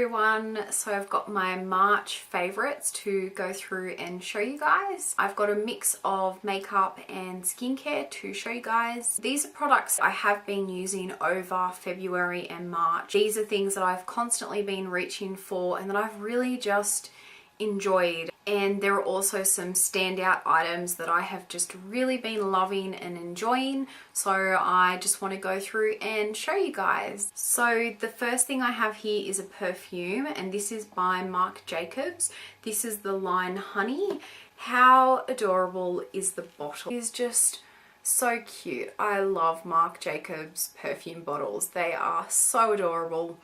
everyone, so I've got my March favorites to go through and show you guys. I've got a mix of makeup and skincare to show you guys. These are products I have been using over February and March. These are things that I've constantly been reaching for and that I've really just enjoyed, and there are also some standout items that I have just really been loving and enjoying, so I just want to go through and show you guys. So the first thing I have here is a perfume, and this is by Marc Jacobs. This is the line Honey. How adorable is the bottle? It is just so cute. I love Marc Jacobs perfume bottles. They are so adorable.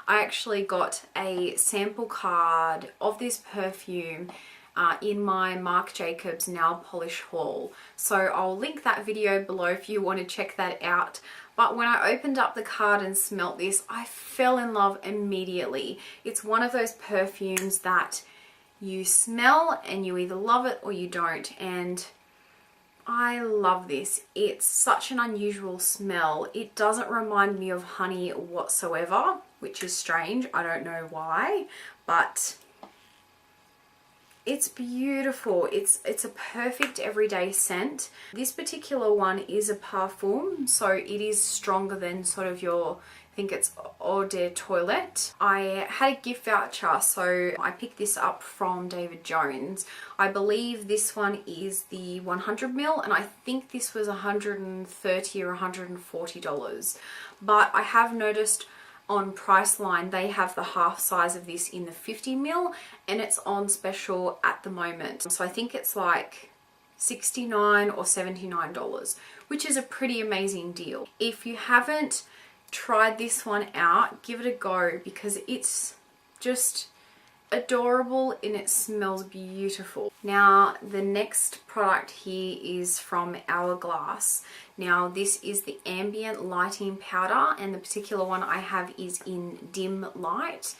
I actually got a sample card of this perfume in my Marc Jacobs nail polish haul, so I'll link that video below if you want to check that out. But when I opened up the card and smelt this, I fell in love immediately. It's one of those perfumes that you smell and you either love it or you don't, and I love this. It's such an unusual smell. It doesn't remind me of honey whatsoever, which is strange. I don't know why, but it's beautiful. It's a perfect everyday scent. This particular one is a parfum, so it is stronger than sort of your, I think it's Eau de Toilette. I had a gift voucher, so I picked this up from David Jones. I believe this one is the 100ml, and I think this was $130 or $140. But I have noticed on Priceline they have the half size of this in the 50ml, and it's on special at the moment. So I think it's like $69 or $79, which is a pretty amazing deal. If you haven't tried this one out, give it a go, because it's just adorable and it smells beautiful. Now the next product here is from Hourglass. Now this is the ambient lighting powder, and the particular one I have is in dim light.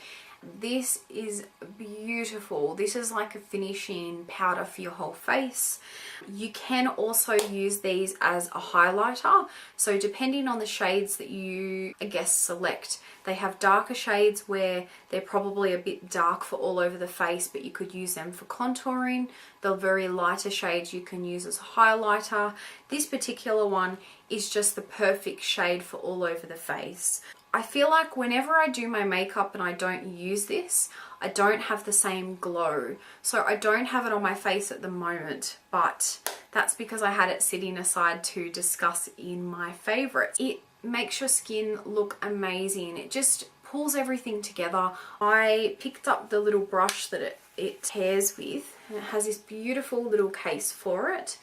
This is beautiful. This is like a finishing powder for your whole face. You can also use these as a highlighter, so depending on the shades that you, I guess, select. They have darker shades where they're probably a bit dark for all over the face, but you could use them for contouring. The very lighter shades you can use as a highlighter. This particular one is just the perfect shade for all over the face. I feel like whenever I do my makeup and I don't use this, I don't have the same glow. So I don't have it on my face at the moment, but that's because I had it sitting aside to discuss in my favorites. It makes your skin look amazing. It just pulls everything together. I picked up the little brush that it tears with, and it has this beautiful little case for it.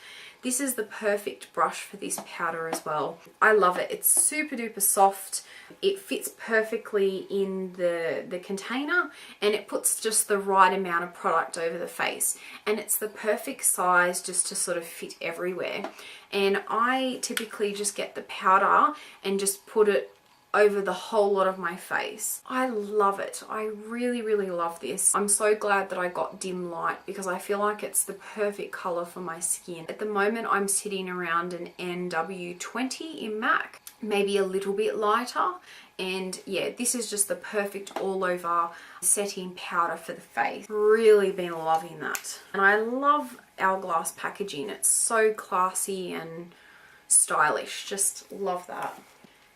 This is the perfect brush for this powder as well. I love it. It's super duper soft. It fits perfectly in the container, and it puts just the right amount of product over the face, and it's the perfect size just to sort of fit everywhere. And I typically just get the powder and just put it over the whole lot of my face. I love it. I really, really love this. I'm so glad that I got dim light, because I feel like it's the perfect color for my skin. At the moment I'm sitting around an NW20 in MAC, maybe a little bit lighter, and yeah, this is just the perfect all over setting powder for the face. Really been loving that. And I love Hourglass packaging. It's so classy and stylish. Just love that.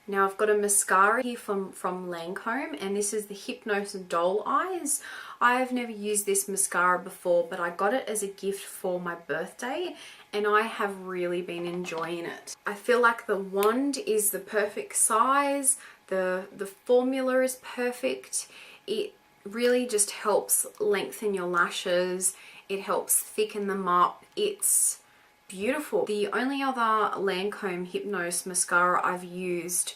Now I've got a mascara here from Lancôme, and this is the Hypnose Doll Eyes. I've never used this mascara before, but I got it as a gift for my birthday, and I have really been enjoying it. I feel like the wand is the perfect size, the formula is perfect. It really just helps lengthen your lashes, it helps thicken them up. It's beautiful. The only other Lancôme Hypnose mascara I've used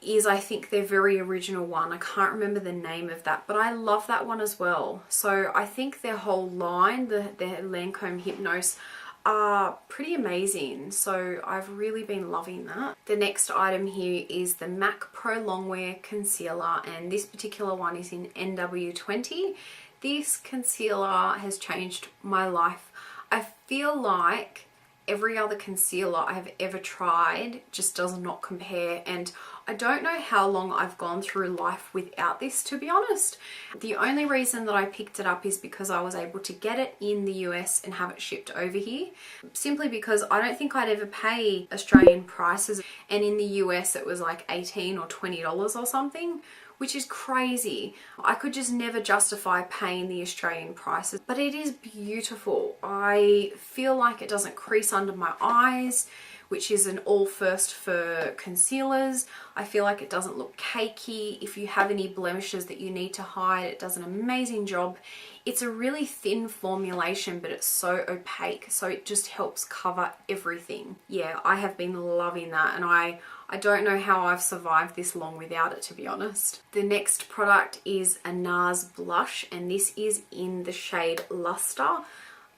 is, I think, their very original one. I can't remember the name of that, but I love that one as well. So I think their whole line, their Lancôme Hypnose, are pretty amazing. So I've really been loving that. The next item here is the MAC Pro Longwear Concealer, and this particular one is in NW20. This concealer has changed my life. I feel like every other concealer I have ever tried just does not compare, and I don't know how long I've gone through life without this, to be honest. The only reason that I picked it up is because I was able to get it in the US and have it shipped over here, simply because I don't think I'd ever pay Australian prices, and in the US it was like $18 or $20 or something, which is crazy. I could just never justify paying the Australian prices, but it is beautiful. I feel like it doesn't crease under my eyes, which is an all first for concealers. I feel like it doesn't look cakey. If you have any blemishes that you need to hide, it does an amazing job. It's a really thin formulation, but it's so opaque, so it just helps cover everything. Yeah, I have been loving that, and I don't know how I've survived this long without it, to be honest. The next product is a NARS blush, and this is in the shade Luster.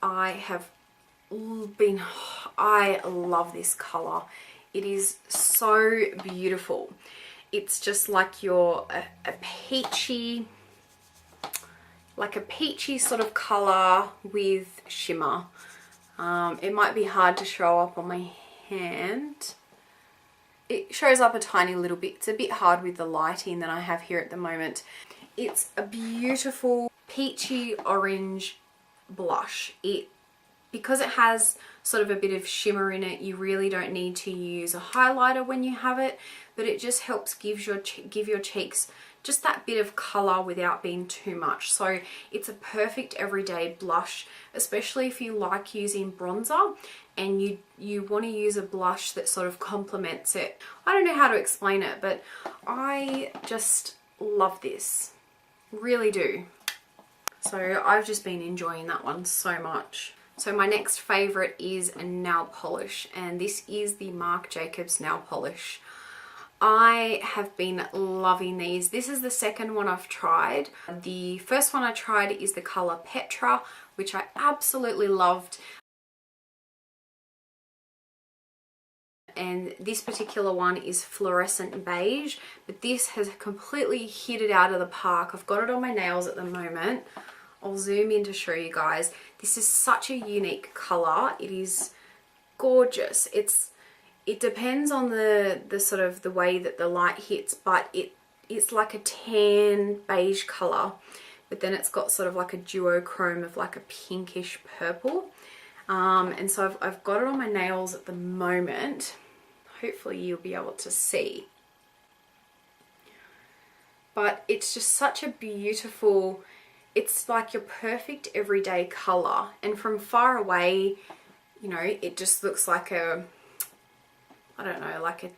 I love this color. It is so beautiful. It's just like a peachy sort of color with shimmer. It might be hard to show up on my hand. It shows up a tiny little bit. It's a bit hard with the lighting that I have here at the moment. It's a beautiful peachy orange blush. Because it has sort of a bit of shimmer in it, you really don't need to use a highlighter when you have it, but it just helps give your cheeks just that bit of color without being too much. So it's a perfect everyday blush, especially if you like using bronzer and you want to use a blush that sort of complements it. I don't know how to explain it, but I just love this, really do. So I've just been enjoying that one so much. So my next favorite is a nail polish, and this is the Marc Jacobs nail polish. I have been loving these. This is the second one I've tried. The first one I tried is the color Petra, which I absolutely loved. And this particular one is Fluorescent Beige, but this has completely hit it out of the park. I've got it on my nails at the moment. I'll zoom in to show you guys. This is such a unique color. It is gorgeous. It depends on the sort of the way that the light hits, but it's like a tan beige color, but then it's got sort of like a duochrome of like a pinkish purple. And so I've got it on my nails at the moment. Hopefully you'll be able to see. But it's just such a beautiful, it's like your perfect everyday color. And from far away, you know, it just looks like a, I don't know, like a,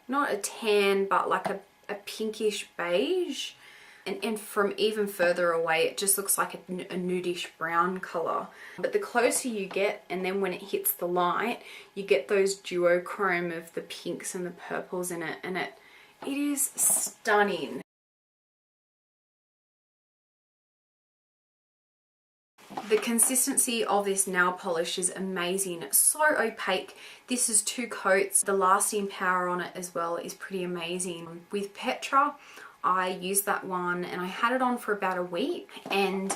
not a tan, but like a pinkish beige. And from even further away, it just looks like a nudish brown color. But the closer you get, and then when it hits the light, you get those duochrome of the pinks and the purples in it, and it is stunning. The consistency of this nail polish is amazing. So opaque. This is 2 coats. The lasting power on it as well is pretty amazing. With Petra, I used that one and I had it on for about a week, and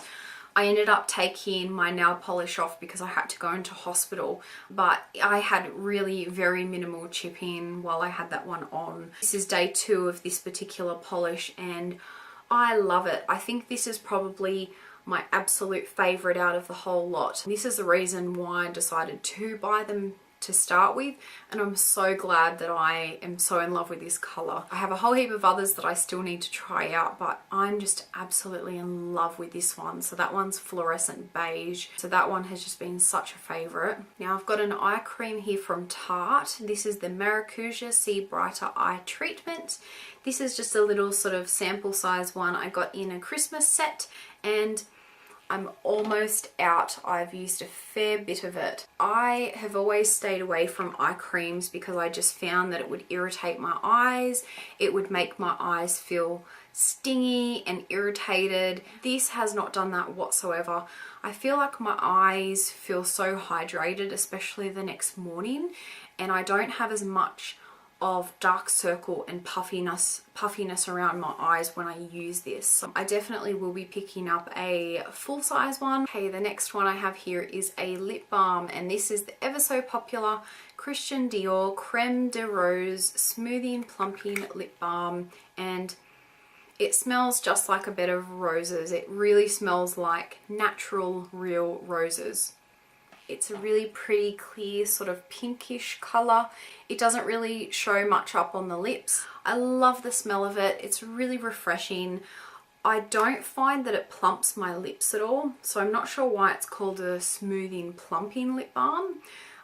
I ended up taking my nail polish off because I had to go into hospital, but I had really very minimal chipping while I had that one on. This is day 2 of this particular polish and I love it. I think this is probably my absolute favorite out of the whole lot. This is the reason why I decided to buy them to start with, and I'm so glad that I am so in love with this color. I have a whole heap of others that I still need to try out, but I'm just absolutely in love with this one. So that one's Fluorescent Beige. So that one has just been such a favorite. Now I've got an eye cream here from Tarte. This is the Maracuja C Brighter Eye Treatment. This is just a little sort of sample size one I got in a Christmas set, and I'm almost out. I've used a fair bit of it. I have always stayed away from eye creams because I just found that it would irritate my eyes. It would make my eyes feel stingy and irritated. This has not done that whatsoever. I feel like my eyes feel so hydrated, especially the next morning, and I don't have as much of dark circle and puffiness around my eyes when I use this. So I definitely will be picking up a full size one. Okay, the next one I have here is a lip balm, and this is the ever so popular Christian Dior Crème de Rose Smoothing Plumping Lip Balm, and it smells just like a bed of roses. It really smells like natural, real roses. It's a really pretty clear sort of pinkish colour. It doesn't really show much up on the lips. I love the smell of it. It's really refreshing. I don't find that it plumps my lips at all, so I'm not sure why it's called a smoothing plumping lip balm,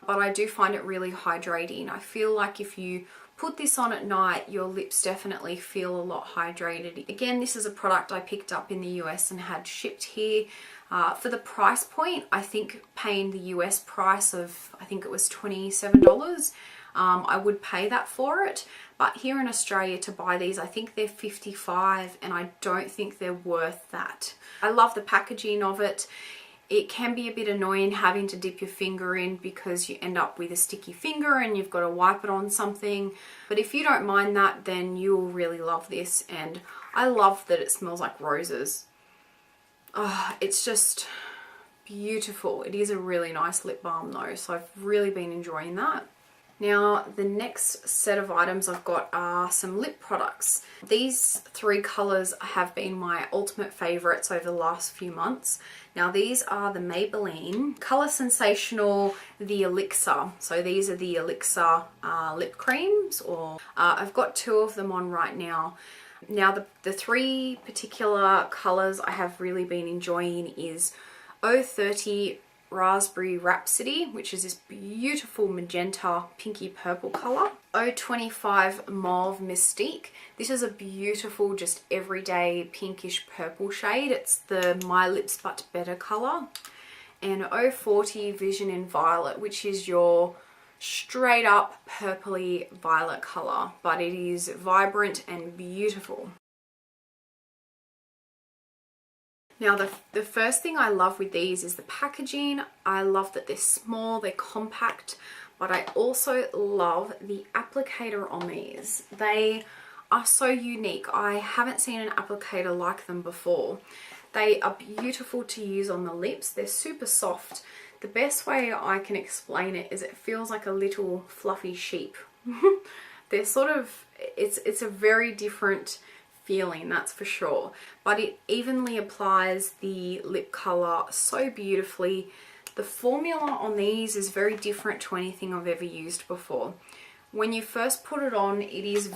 but I do find it really hydrating. I feel like if you put this on at night, your lips definitely feel a lot hydrated. Again, this is a product I picked up in the US and had shipped here. For the price point, I think paying the US price of, I think it was $27, I would pay that for it. But here in Australia to buy these, I think they're $55, and I don't think they're worth that. I love the packaging of it. It can be a bit annoying having to dip your finger in because you end up with a sticky finger and you've got to wipe it on something. But if you don't mind that, then you'll really love this. And I love that it smells like roses. Oh, it's just beautiful. It is a really nice lip balm though, so I've really been enjoying that. Now, the next set of items I've got are some lip products. These three colours have been my ultimate favourites over the last few months. Now, these are the Maybelline Colour Sensational, the Elixir. So these are the Elixir lip creams, or I've got two of them on right now. Now, the three particular colours I have really been enjoying is 030 Raspberry Rhapsody, which is this beautiful magenta pinky purple colour. 025 Mauve Mystique. This is a beautiful, just everyday pinkish purple shade. It's the My Lips But Better colour. And 040 Vision in Violet, which is your straight up purpley violet colour, but it is vibrant and beautiful. Now, the first thing I love with these is the packaging. I love that they're small, they're compact, but I also love the applicator on these. They are so unique. I haven't seen an applicator like them before. They are beautiful to use on the lips. They're super soft. The best way I can explain it is it feels like a little fluffy sheep. They're sort of, it's a very different feeling, that's for sure, but it evenly applies the lip color so beautifully. The formula on these is very different to anything I've ever used before. When you first put it on, it's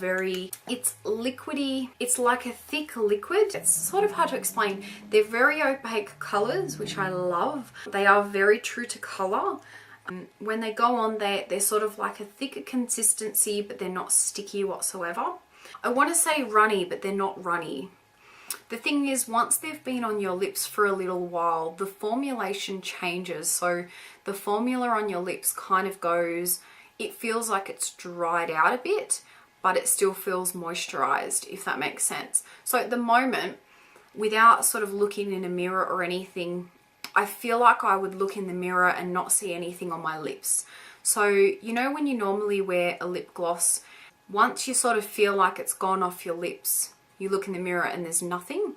liquidy. It's like a thick liquid. It's sort of hard to explain. They're very opaque colors, which I love. They are very true to color. When they go on, they're sort of like a thicker consistency, but they're not sticky whatsoever. I want to say runny, but they're not runny. The thing is, once they've been on your lips for a little while, the formulation changes. So the formula on your lips kind of goes, it feels like it's dried out a bit, but it still feels moisturized, if that makes sense. So at the moment, without sort of looking in a mirror or anything, I feel like I would look in the mirror and not see anything on my lips. So, you know, when you normally wear a lip gloss, once you sort of feel like it's gone off your lips, you look in the mirror and there's nothing.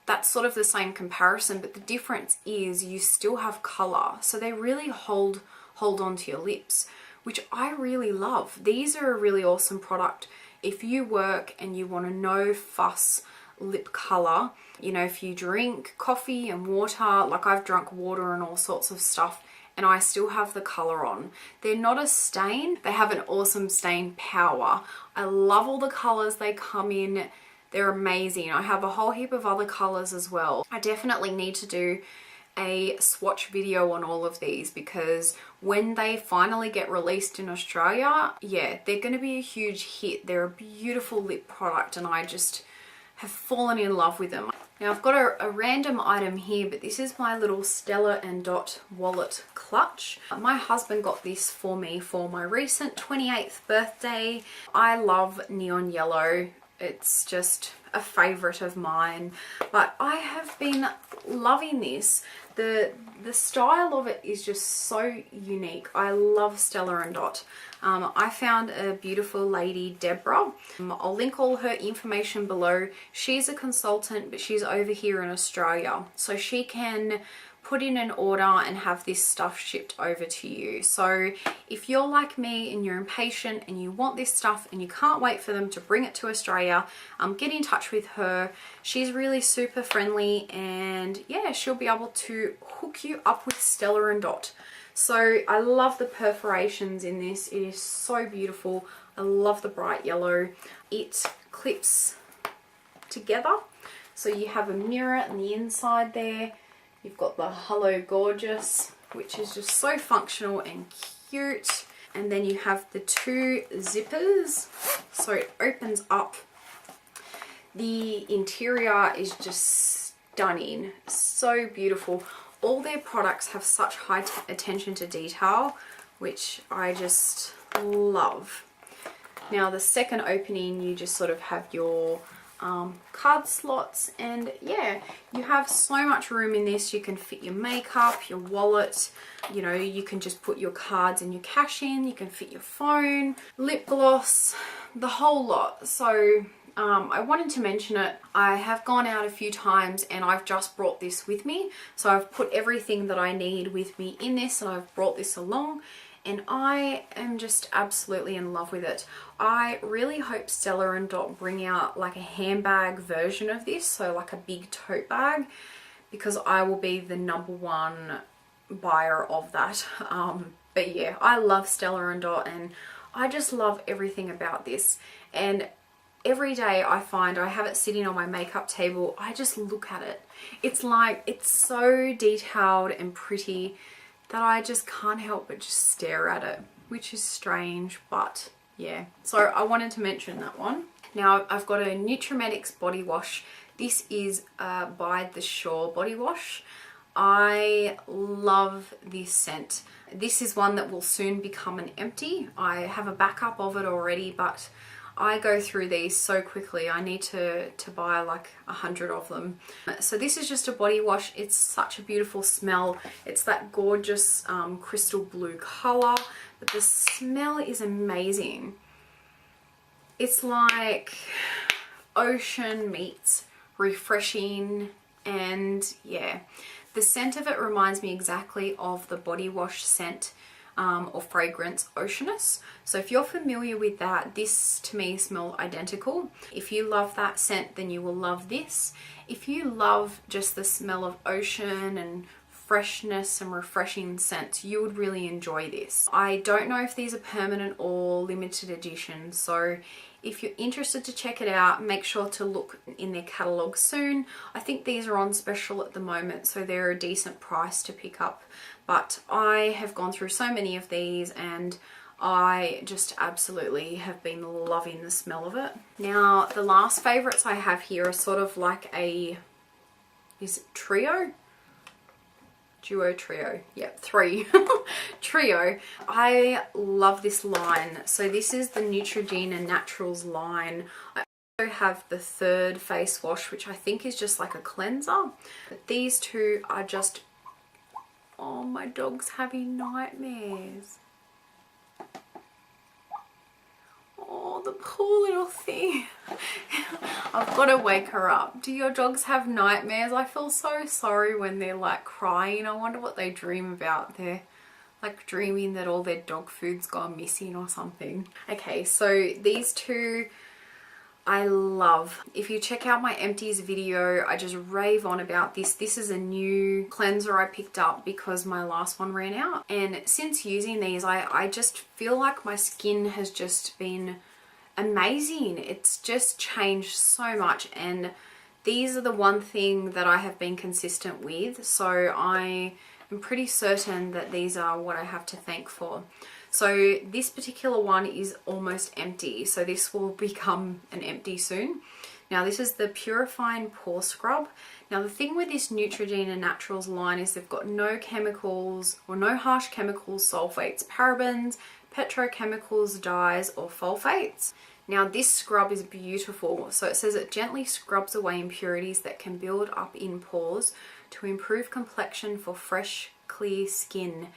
That's sort of the same comparison, but the difference is you still have color. So they really hold on to your lips, which I really love. These are a really awesome product if you work and you want a no fuss lip color. You know, if you drink coffee and water, like I've drunk water and all sorts of stuff, and I still have the colour on. They're not a stain. They have an awesome stain power. I love all the colours they come in. They're amazing. I have a whole heap of other colours as well. I definitely need to do a swatch video on all of these, because when they finally get released in Australia, yeah, they're going to be a huge hit. They're a beautiful lip product and I just have fallen in love with them. Now I've got a random item here, but this is my little Stella and Dot wallet clutch. My husband got this for me for my recent 28th birthday. I love neon yellow. It's just a favorite of mine, but I have been loving this. The style of it is just so unique. I love Stella & Dot. I found a beautiful lady, Deborah. I'll link all her information below. She's a consultant, but she's over here in Australia, so she can put in an order and have this stuff shipped over to you. So if you're like me and you're impatient and you want this stuff and you can't wait for them to bring it to Australia, get in touch with her. She's really super friendly, and yeah, she'll be able to hook you up with Stella & Dot. So I love the perforations in this. It is so beautiful. I love the bright yellow. It clips together, so you have a mirror on the inside there. You've got the Hello Gorgeous, which is just so functional and cute. And then you have the two zippers, so it opens up. The interior is just stunning, so beautiful. All their products have such high attention to detail, which I just love. Now the second opening, you just sort of have your card slots, and yeah, you have so much room in this. You can fit your makeup, your wallet, you know, you can just put your cards and your cash in, you can fit your phone, lip gloss, the whole lot. So I wanted to mention it. I have gone out a few times and I've just brought this with me, so I've put everything that I need with me in this, and I've brought this along, and I am just absolutely in love with it. I really hope Stella & Dot bring out like a handbag version of this, so like a big tote bag, because I will be the #1 buyer of that. But yeah, I love Stella & Dot, and I just love everything about this. And every day I find I have it sitting on my makeup table, I just look at it. It's like, it's so detailed and pretty that I just can't help but just stare at it, which is strange, but yeah. So I wanted to mention that one. Now I've got a Nutrimetics body wash. This is By The Shore body wash. I love this scent. This is one that will soon become an empty. I have a backup of it already, but I go through these so quickly. I need to buy like 100 of them. So this is just a body wash. It's such a beautiful smell. It's that gorgeous crystal blue color, but the smell is amazing. It's like ocean meets refreshing, and yeah, the scent of it reminds me exactly of the body wash scent or fragrance Oceanus. So if you're familiar with that, this to me smells identical. If you love that scent, then you will love this. If you love just the smell of ocean and freshness and refreshing scents, you would really enjoy this. I don't know if these are permanent or limited edition, so if you're interested to check it out, make sure to look in their catalogue soon. I think these are on special at the moment, so they're a decent price to pick up. But I have gone through so many of these, and I just absolutely have been loving the smell of it. Now, the last favourites I have here are sort of like a, is it trio? Duo, trio, yep, 3 trio. I love this line. So this is the Neutrogena Naturals line. I also have the third face wash, which I think is just like a cleanser. But these two are just, oh, my dog's having nightmares. Oh, the poor little thing. I've got to wake her up. Do your dogs have nightmares? I feel so sorry when they're like crying. I wonder what they dream about. They're like dreaming that all their dog food's gone missing or something. Okay, so these two I love. If you check out my empties video, I just rave on about this. This is a new cleanser I picked up because my last one ran out. And since using these, I just feel like my skin has just been amazing. It's just changed so much, and these are the one thing that I have been consistent with. So I am pretty certain that these are what I have to thank for. So this particular one is almost empty, so this will become an empty soon. Now this is the Purifying Pore Scrub. Now the thing with this Neutrogena Naturals line is they've got no chemicals or no harsh chemicals, sulfates, parabens, petrochemicals, dyes or sulfates. Now this scrub is beautiful. So it says it gently scrubs away impurities that can build up in pores to improve complexion for fresh, clear skin.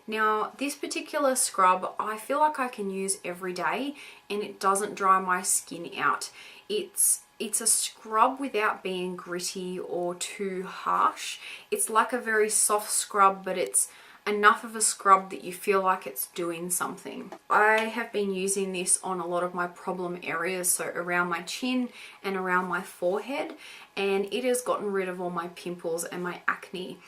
Now this particular scrub I feel like I can use every day and it doesn't dry my skin out. It's a scrub without being gritty or too harsh. It's like a very soft scrub, but it's enough of a scrub that you feel like it's doing something. I have been using this on a lot of my problem areas, so around my chin and around my forehead, and it has gotten rid of all my pimples and my acne.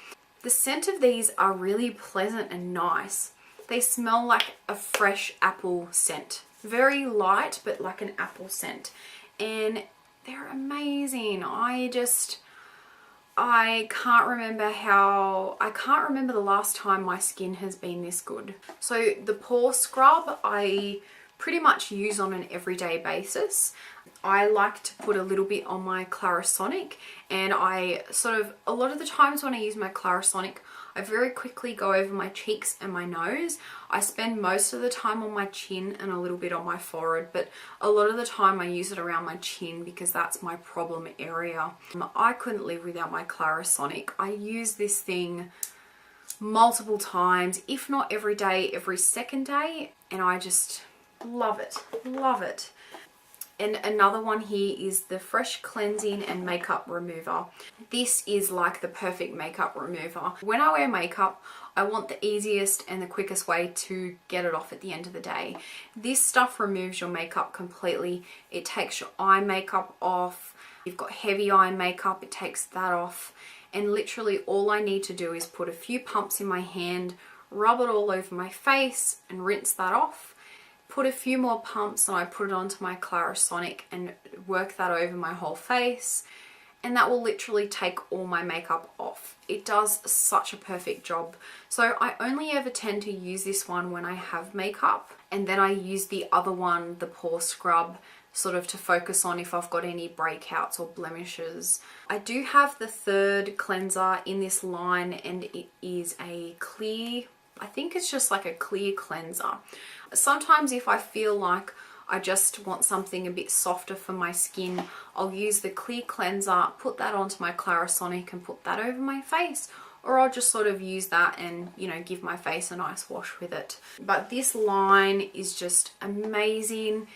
The scent of these are really pleasant and nice. They smell like a fresh apple scent. Very light, but like an apple scent. And they're amazing. I can't remember the last time my skin has been this good. So the pore scrub I pretty much use on an everyday basis. I like to put a little bit on my Clarisonic, and a lot of the times when I use my Clarisonic, I very quickly go over my cheeks and my nose. I spend most of the time on my chin and a little bit on my forehead, but a lot of the time I use it around my chin because that's my problem area. I couldn't live without my Clarisonic. I use this thing multiple times, if not every day, every second day, and I just love it, love it. And another one here is the Fresh Cleansing and Makeup Remover. This is like the perfect makeup remover. When I wear makeup, I want the easiest and the quickest way to get it off at the end of the day. This stuff removes your makeup completely. It takes your eye makeup off. You've got heavy eye makeup, it takes that off. And literally all I need to do is put a few pumps in my hand, rub it all over my face and rinse that off. Put a few more pumps and I put it onto my Clarisonic and work that over my whole face, and that will literally take all my makeup off. It does such a perfect job. So I only ever tend to use this one when I have makeup, and then I use the other one, the pore scrub, sort of to focus on if I've got any breakouts or blemishes. I do have the third cleanser in this line, and it is a clear, I think it's just like a clear cleanser. Sometimes if I feel like I just want something a bit softer for my skin, I'll use the clear cleanser, put that onto my Clarisonic and put that over my face, or I'll just sort of use that and, you know, give my face a nice wash with it. But this line is just amazing.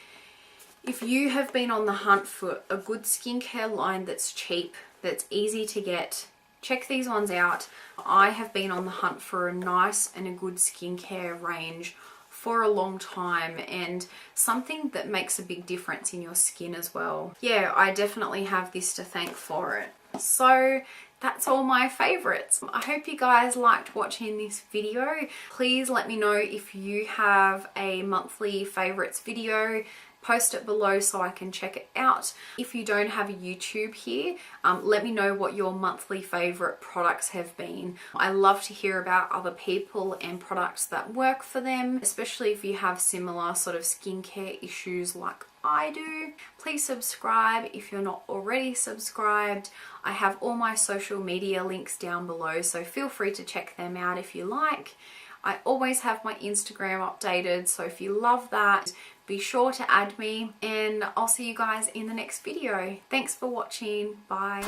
If you have been on the hunt for a good skincare line that's cheap, that's easy to get, check these ones out. I have been on the hunt for a nice and a good skincare range for a long time, and something that makes a big difference in your skin as well. Yeah, I definitely have this to thank for it. So that's all my favorites. I hope you guys liked watching this video. Please let me know if you have a monthly favorites video. Post it below so I can check it out. If you don't have a YouTube here, let me know what your monthly favorite products have been. I love to hear about other people and products that work for them, especially if you have similar sort of skincare issues like I do. Please subscribe if you're not already subscribed. I have all my social media links down below, so feel free to check them out if you like. I always have my Instagram updated, so if you love that, be sure to add me, and I'll see you guys in the next video. Thanks for watching. Bye.